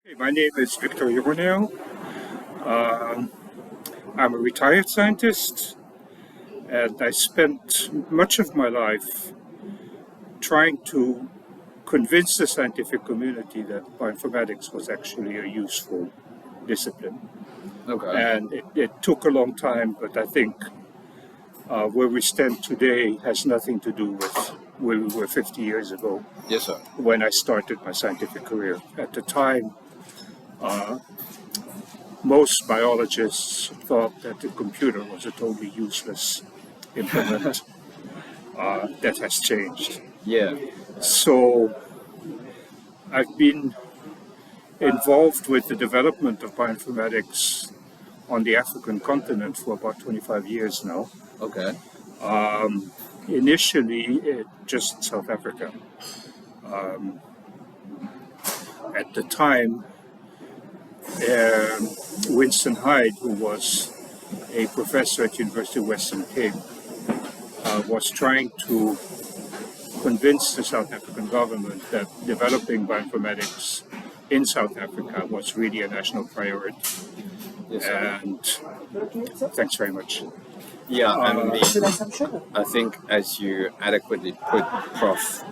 Hey, my name is Victor Jongeneel. Um, I'm a retired scientist, and I spent much of my life trying to convince the scientific community that bioinformatics was actually a useful discipline. Okay. And it took a long time, but I think where we stand today has nothing to do with where we were 50 years ago Yes, sir. when I started my scientific career. At the time, most biologists thought that the computer was a totally useless implement. That has changed. Yeah. So I've been involved with the development of bioinformatics on the African continent for about 25 years now. Okay. Initially, just South Africa. At the time, Winston Hyde, who was a professor at University of Western Cape, was trying to convince the South African government that developing bioinformatics in South Africa was really a national priority. Yes, sir. And thanks very much. Yeah, Uh, I think as you adequately put, Prof,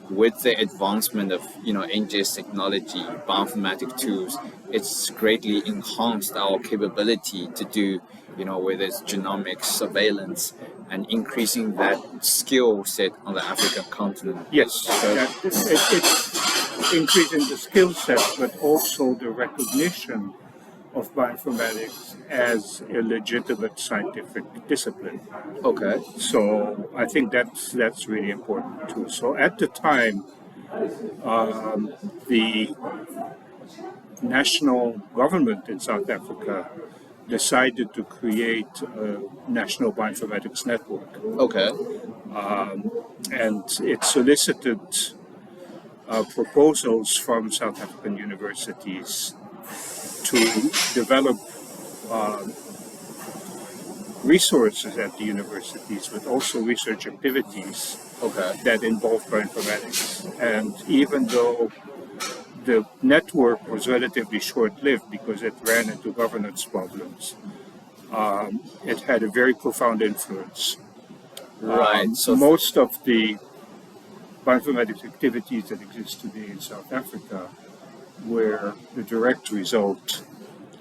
with the advancement of ingest technology, bioinformatic tools, it's greatly enhanced our capability to do whether it's genomics, surveillance, and increasing that skill set on the African continent. yes, it's increasing the skill set, but also the recognition of bioinformatics as a legitimate scientific discipline. Okay. So I think that's really important too. So at the time, the national government in South Africa decided to create a national bioinformatics network, Okay. and it solicited proposals from South African universities to develop resources at the universities, but also research activities Okay. that involve bioinformatics. And even though the network was relatively short-lived because it ran into governance problems, it had a very profound influence. Right. So Most of the bioinformatics activities that exist today in South Africa were the direct result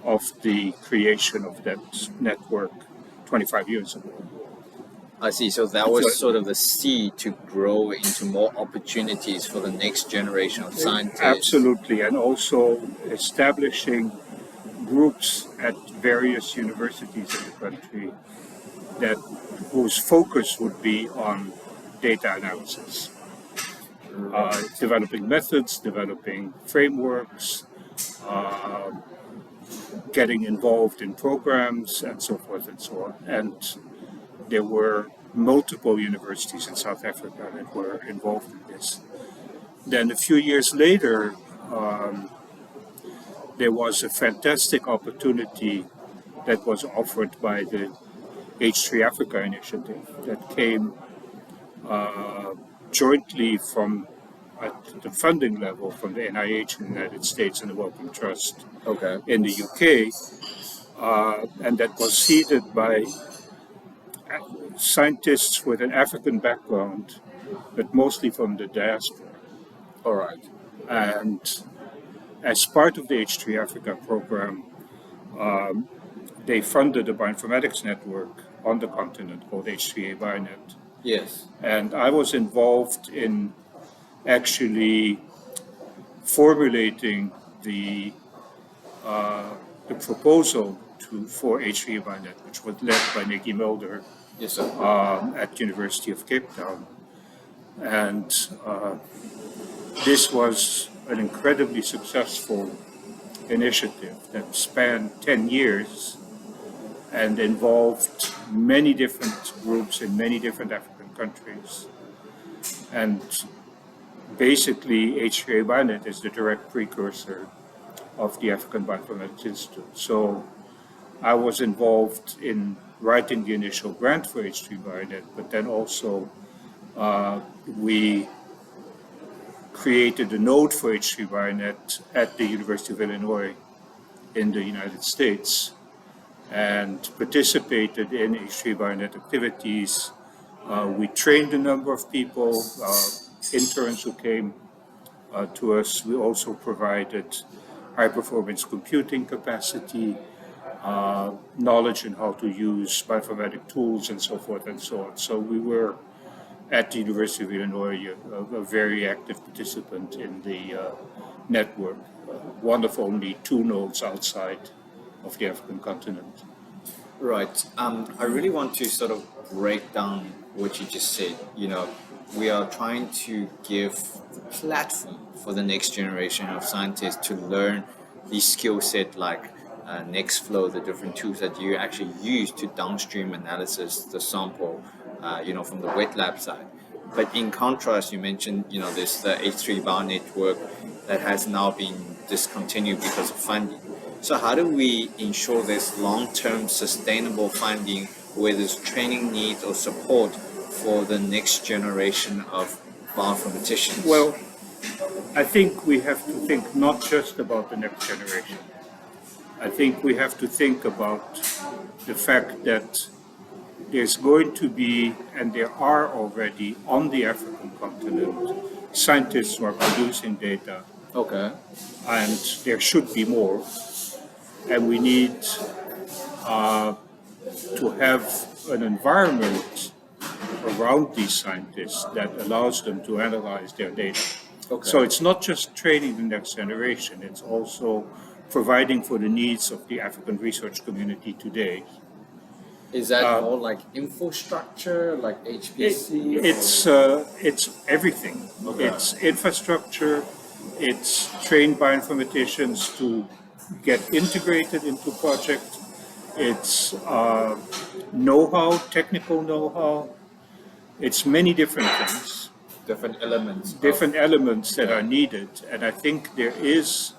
of the creation of that network 25 years ago. I see. So that was So, sort of the seed to grow into more opportunities for the next generation of scientists. absolutely, and also establishing groups at various universities in the country that whose focus would be on data analysis, developing methods, developing frameworks, getting involved in programs, and so forth and so on. And there were multiple universities in South Africa that were involved in this. Then a few years later, there was a fantastic opportunity that was offered by the H3 Africa initiative that came jointly from at the funding level from the NIH in the United States and the Wellcome Trust Okay. in the UK, and that was seeded by scientists with an African background, but mostly from the diaspora. All right. And as part of the H3 Africa program, they funded a bioinformatics network on the continent called H3A Bionet. Yes. And I was involved in actually formulating the proposal for H3A Bionet, which was led by Nicky Mulder Yes, sir. at University of Cape Town. And this was an incredibly successful initiative that spanned 10 years and involved many different groups in many different African countries. And basically, H3A Bionet is the direct precursor of the African Bioinformatics Institute. So I was involved in writing the initial grant for H3 Bionet, but then also we created a node for H3 Bionet at the University of Illinois in the United States and participated in H3 Bionet activities. We trained a number of people, interns who came to us. We also provided high performance computing capacity, knowledge in how to use bioinformatic tools and so forth and so on. So we were at the University of Illinois a very active participant in the network, one of only two nodes outside of the African continent. Right. I really want to sort of break down what you just said. You know, we are trying to give the platform for the next generation of scientists to learn the skill set like Nextflow, the different tools that you actually use to downstream analysis the sample, from the wet lab side. But in contrast, you mentioned, there's the H3 Bio network that has now been discontinued because of funding. So how do we ensure there's long-term sustainable funding where there's training needs or support for the next generation of bioinformaticians? Well, I think we have to think not just about the next generation. I think we have to think about the fact that there's going to be, and there are already on the African continent, scientists who are producing data. Okay. And there should be more. And we need to have an environment around these scientists that allows them to analyze their data. Okay. So it's not just training the next generation, it's also providing for the needs of the African research community today. Is that more like infrastructure, like HPC? It's everything. Okay. It's infrastructure, it's trained bioinformaticians to get integrated into project, it's know-how, technical know-how, it's many different things. Different elements. Different elements that are needed, and I think there is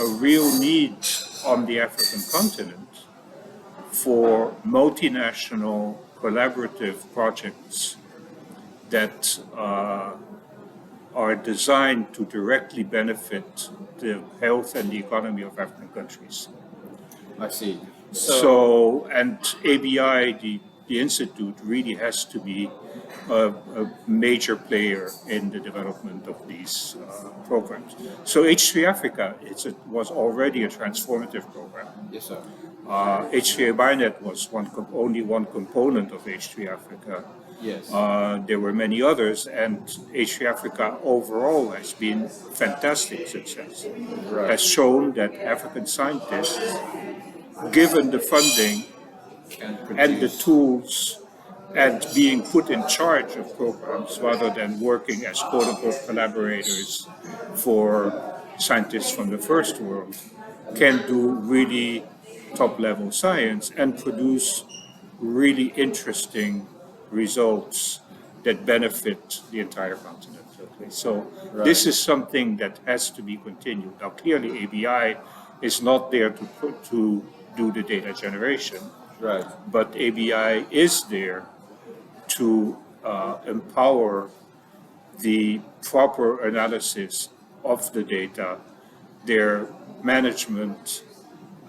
a real need on the African continent for multinational collaborative projects that are designed to directly benefit the health and the economy of African countries. I see. So and ABI, the institute, really has to be a major player in the development of these programs. So H3 Africa, was already a transformative program. Yes, sir. H3 Bionet was only one component of H3 Africa. Yes. There were many others, and H3 Africa overall has been fantastic success. Right. Has shown that African scientists, given the funding and the tools and being put in charge of programs rather than working as quote-unquote collaborators for scientists from the first world, can do really top-level science and produce really interesting results that benefit the entire continent. Okay? So this is something that has to be continued. Now, clearly, ABI is not there to do the data generation, Right. but ABI is there to empower the proper analysis of the data, their management,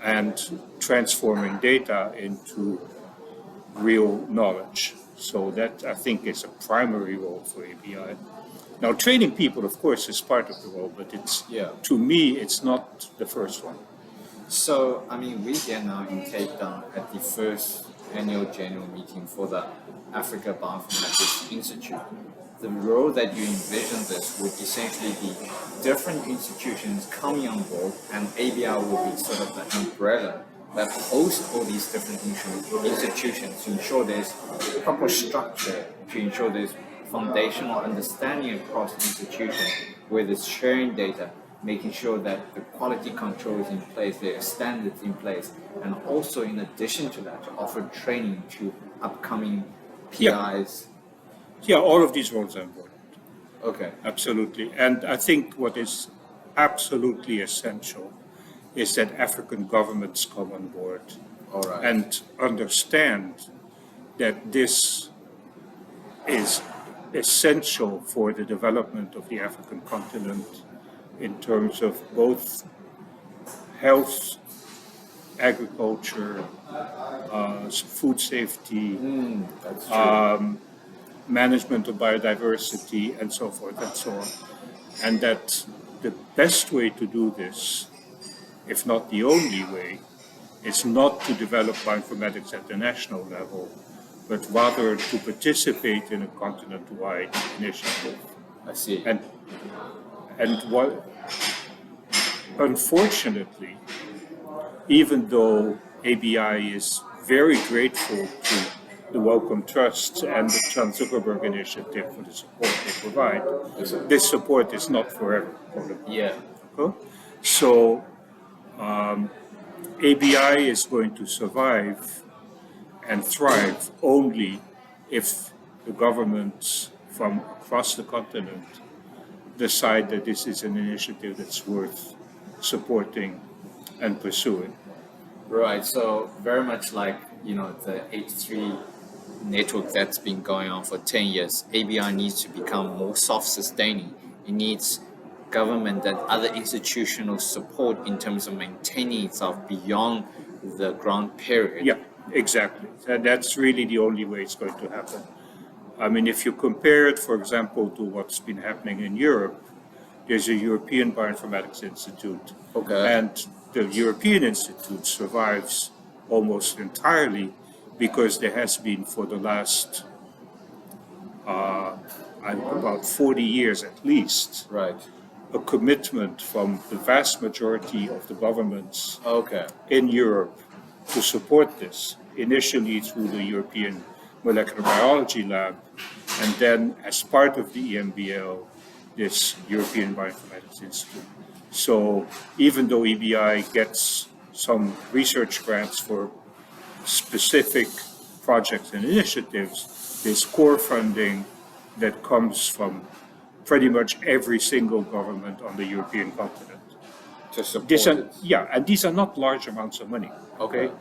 and transforming data into real knowledge. So that, I think, is a primary role for ABI. Now, training people, of course, is part of the role, but to me, it's not the first one. So, we're here now in Cape Town at the first annual general meeting for the Africa Bioinformatics Institute. The role that you envision this would essentially be different institutions coming on board, and ABI will be sort of the umbrella that hosts all these different institutions to ensure there's proper structure, to ensure there's foundational understanding across institutions where there's sharing data, making sure that the quality control is in place, there are standards in place, and also in addition to that, to offer training to upcoming PIs. Yeah, all of these roles are important. Okay. Absolutely. And I think what is absolutely essential is that African governments come on board and understand that this is essential for the development of the African continent in terms of both health, agriculture, food safety, That's true. management of biodiversity, and so forth and so on. And that the best way to do this, if not the only way, is not to develop bioinformatics at the national level, but rather to participate in a continent-wide initiative. I see. And what, unfortunately, even though ABI is very grateful to the Wellcome Trust and the Chan Zuckerberg Initiative for the support they provide, this support is not forever. Yeah. So ABI is going to survive and thrive only if the governments from across the continent decide that this is an initiative that's worth supporting and pursuing. Right. So very much like the H3 network that's been going on for 10 years, ABI needs to become more self-sustaining. It needs government and other institutional support in terms of maintaining itself beyond the grant period. Yeah, exactly. And that's really the only way it's going to happen. I mean, if you compare it, for example, to what's been happening in Europe, there's a European Bioinformatics Institute. Okay. And the European Institute survives almost entirely because there has been for the last about 40 years at least, Right. a commitment from the vast majority of the governments Okay. in Europe to support this, initially through the European Molecular Biology Lab, and then as part of the EMBL, this European Bioinformatics Institute. So even though EBI gets some research grants for specific projects and initiatives, there's core funding that comes from pretty much every single government on the European continent. To support These are, it. yeah, and these are not large amounts of money. Okay.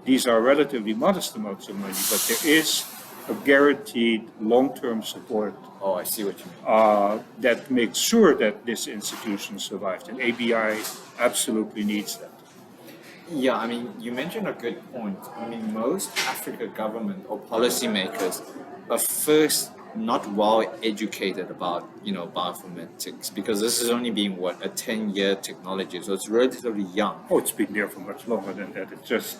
These are relatively modest amounts of money, but there is a guaranteed long-term support Oh, I see what you mean. that makes sure that this institution survives, and ABI absolutely needs that. Yeah, I mean, you mentioned a good point. I mean, most African government or policymakers are first not well educated about, bioinformatics because this has only been, a 10-year technology, so it's relatively young, Oh, it's been there for much longer than that. It's just,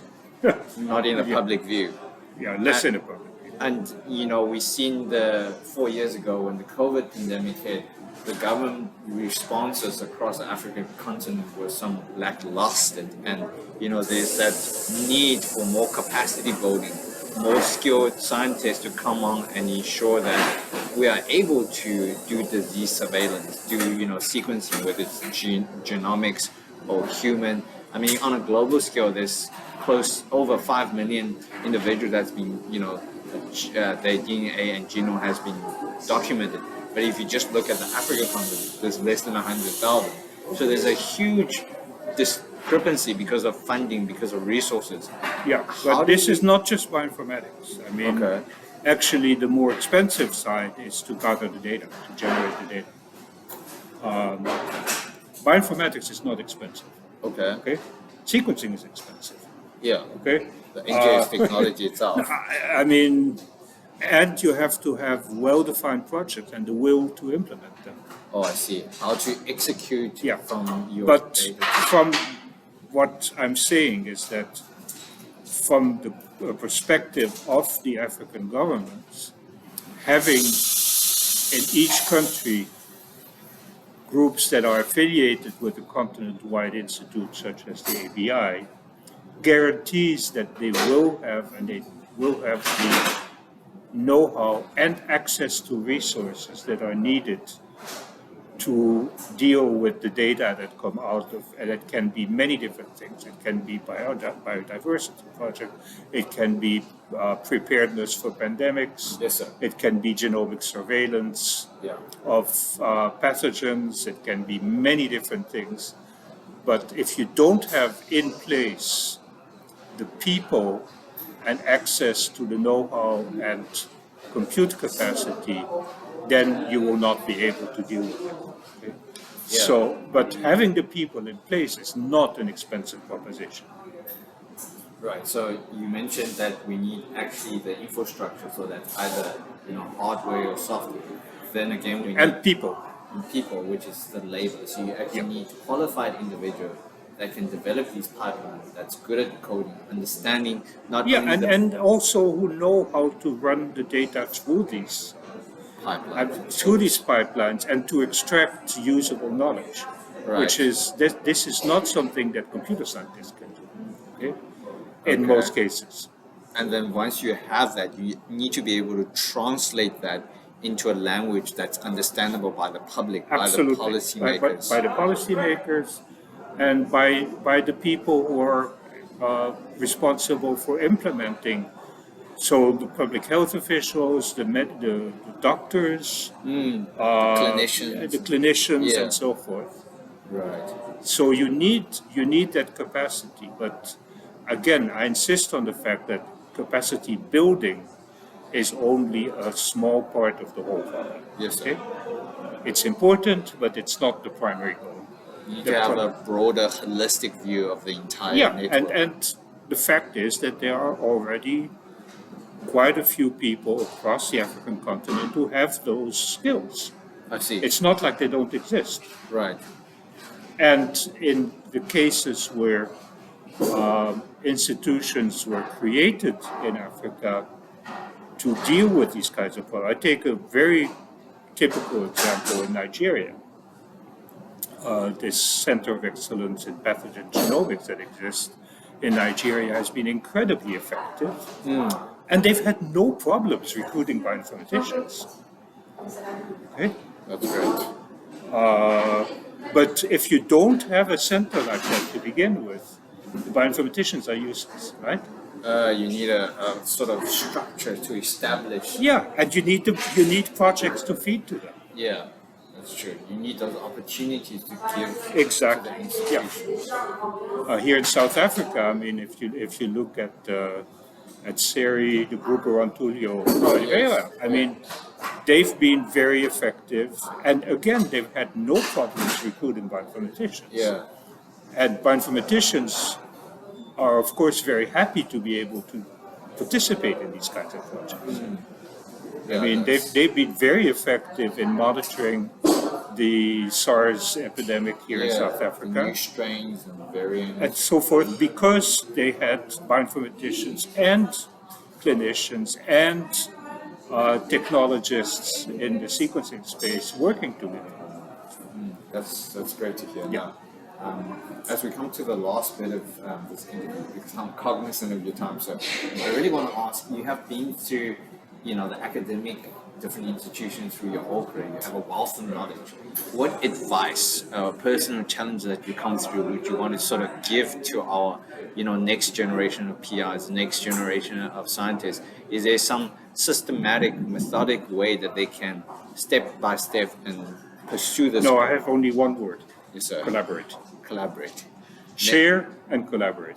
not in the public view. yeah, less in a public. And we've seen 4 years ago when the COVID pandemic hit, the government responses across the African continent were some lackluster, and there's that need for more capacity building, more skilled scientists to come on and ensure that we are able to do disease surveillance, do sequencing, whether it's genomics or human. I mean, on a global scale, there's over 5 million individuals that's been their DNA and genome has been documented. But if you just look at the African continent, there's less than 100,000. So there's a huge discrepancy because of funding, because of resources. Yeah, but this is not just bioinformatics. I mean, Okay. actually, the more expensive side is to gather the data, to generate the data. Bioinformatics is not expensive. Okay. Okay, sequencing is expensive. Yeah. Okay, The NGS technology itself. I mean, and you have to have well-defined projects and the will to implement them. Oh, I see. How to execute Yeah. from your But data. from what I'm saying is that from the perspective of the African governments, having in each country groups that are affiliated with a continent-wide institute such as the ABI guarantees that they will have the know-how and access to resources that are needed to deal with the data that come out of, and it can be many different things. It can be biodiversity project, it can be preparedness for pandemics, Yes, sir. it can be genomic surveillance Yeah. of pathogens, it can be many different things. But if you don't have in place the people and access to the know-how and compute capacity, then you will not be able to deal with it. Okay? Yeah. So, but having the people in place is not an expensive proposition. Right. So you mentioned that we need actually the infrastructure, so that's either hardware or software. Then again, we need And people. people, which is the labor. So you actually Yeah. need qualified individual that can develop these pipelines. That's good at coding, understanding not Yeah, only the and also who know how to run the data through pipeline. these pipelines and to extract usable knowledge, which Right. is this is not something that computer scientists can do. Okay? In Okay. most cases. And then once you have that, you need to be able to translate that into a language that's understandable by the public, by the Absolutely. policymakers. By the policymakers and by the people who are responsible for implementing. So the public health officials, the doctors, Clinicians. the clinicians, Yeah. and so forth. Right. So you need that capacity. But again, I insist on the fact that capacity building is only a small part of the whole problem. Yes, sir. Okay? It's important, but it's not the primary goal. You need The to have pro- a broader, holistic view of the entire Yeah, network. and the fact is that there are already quite a few people across the African continent who have those skills. I see. It's not like they don't exist. Right. And in the cases where institutions were created in Africa to deal with these kinds of problems, I take a very typical example in Nigeria. This Center of Excellence in Pathogen Genomics that exists in Nigeria has been incredibly effective. And they've had no problems recruiting bioinformaticians. Okay? That's great. But if you don't have a center like that to begin with, the bioinformaticians are useless, right? You need a sort of structure to establish. Yeah, and you need projects to feed to them. Yeah, that's true. You need those opportunities to give Exactly. to the Yeah. institutions. Here in South Africa, I mean, if you look at Seri, the group around Tulio Oliveira, I mean, they've been very effective, and again, they've had no problems recruiting bioinformaticians. Yeah. And bioinformaticians are, of course, very happy to be able to participate in these kinds of projects. I mean, they've been very effective in monitoring the SARS epidemic here in South Africa. New strains and variants. And so forth, because they had bioinformaticians and clinicians and technologists in the sequencing space working together. That's great to hear. Yeah. As we come to the last bit of this interview, because I'm cognizant of your time, so I really want to ask, you have been through, the academic different institutions through your whole career. You have a wealth of knowledge. What advice, personal challenge that you come through, would you want to sort of give to our, next generation of PIs, next generation of scientists? Is there some systematic, methodic way that they can step by step and pursue this? No, I have only one word. Yes, sir. Collaborate. Collaborate. Share and collaborate.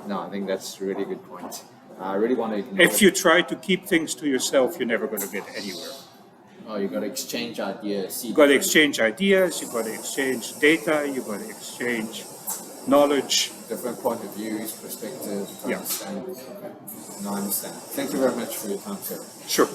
No, I think that's a really good point. I really want to ignore If you try to keep things to yourself, you're never going to get anywhere. Oh, you got to exchange ideas. You've got to exchange ideas, you've got to exchange data, you've got to exchange knowledge. Different point of views, perspectives, Yeah. understand. Okay. No, I understand. Thank you very much for your time, sir. Sure.